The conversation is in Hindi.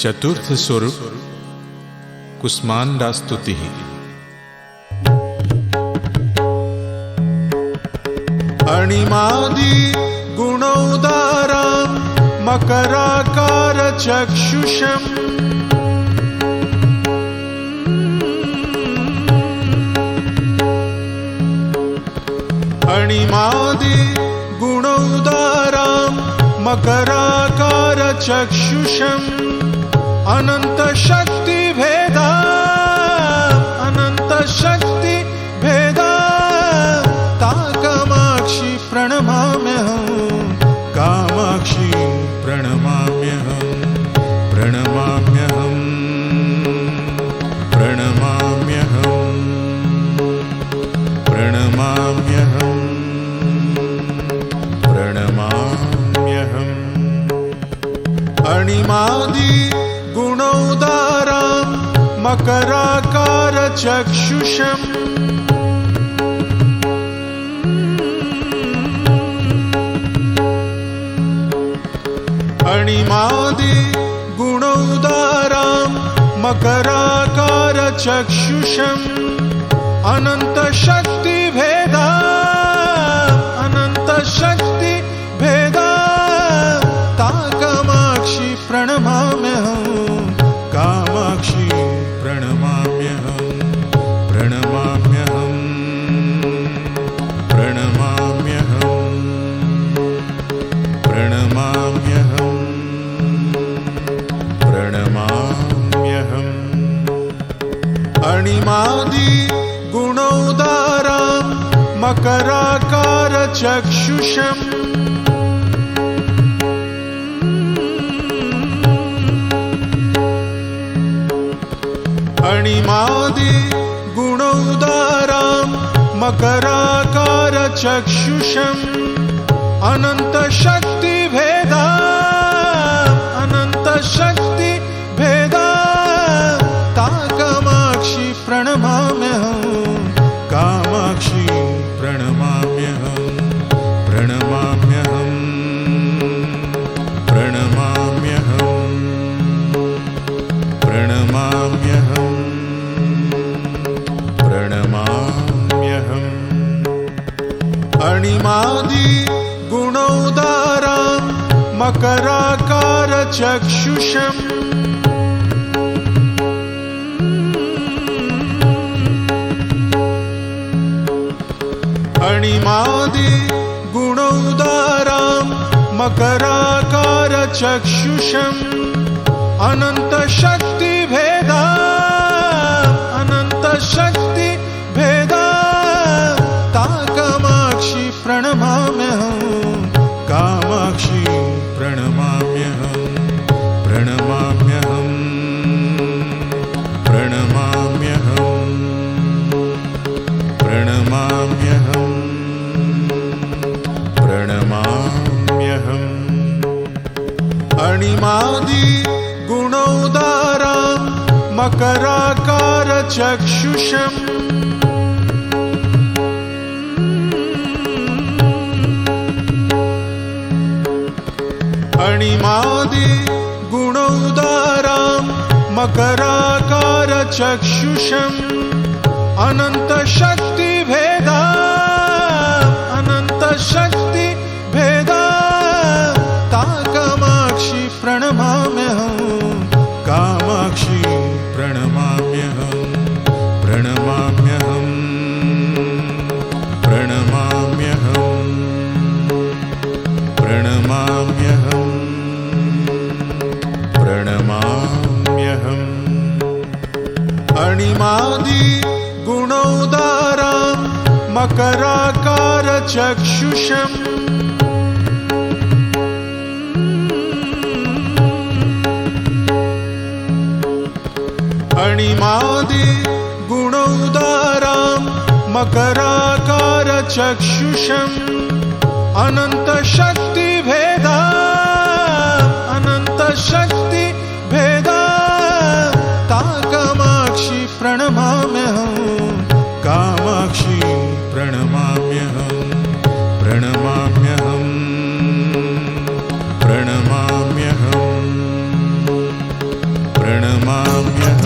चतुर्थ स्वरूप कुस्मांडा स्तुति। अणिमादि गुणोदारां मकराकार चक्षुषम् अणिमादि गुणोदारां मकराकार चक्षुषम् अनंत शक्ति भेदा अनंत शक्ति भेदा ता कामाक्षी प्रणमाम्यहं कामाक्षी प्रणमाम्यहं प्रणमाम्यहं प्रणमाम्यहं प्रणमाम्यहं प्रणमाम्यहं अणिमादि गुणोदारां मकराकार चक्षुषम् अणिमादि गुणोदारां मकराकार चक्षुषम् अनंत शक्ति भेदा अनंत शक्ति भेदा ता कामाक्षी प्रणमाम्यहं कामाक्षी प्रणमाम्यहं प्रणमाम्यहं प्रणमाम्यहं प्रणमाम्यहं प्रणमाम्यहम् अणिमादि गुणोदारां मकराकार चक्षुषम् अणिमादि गुणोदारां मकराकार चक्षुषम् अनंत शक्ति भेदा अनंत शक्ति भेदा ता कामाक्षी प्रणमाम्यहं कामाक्षी प्रणमाम्यहं प्रणमाम्यहं प्रणमाम्यहं प्रणमाम्यहं प्रणमाम्यहम् अणिमादि गुणोदारां मकराकार चक्षुषम् अणिमादि गुणोदारां मकराकार चक्षुषम् अनंत शक्ति भेदा अनंत शक्ति भेदा ता कामाक्षी प्रणमाम्यहं कामाक्षी प्रणमाम्यहं प्रणमाम्यहं प्रणमाम्यहं प्रणमाम्यहं प्रणमाम्यहम् अणिमादि गुणोदारां मकराकार चक्षुषम् अणिमादि गुणोदारां मकराकार चक्षुषम् अनंत शक्ति भेदा अनंत शक्ति भेदा ता कामाक्षी प्रणमाम्यहं कामाक्षी प्रणमाम्यहं प्रणमाम्यहं प्रणमाम्यहं प्रणमाम्यहं प्रणमाम्यहम् अणिमादि गुणोदारां मकराकार चक्षुषम् अणिमादि गुणोदारां मकराकार चक्षुषम् अनंत शक्ति भेदा अनंत शक्ति भेदा ता कामाक्षी प्रणमाम्यहं कामाक्षी प्रणमाम्यहं प्रणमाम्यहं प्रणमाम्यहं प्रणमाम्यहम्।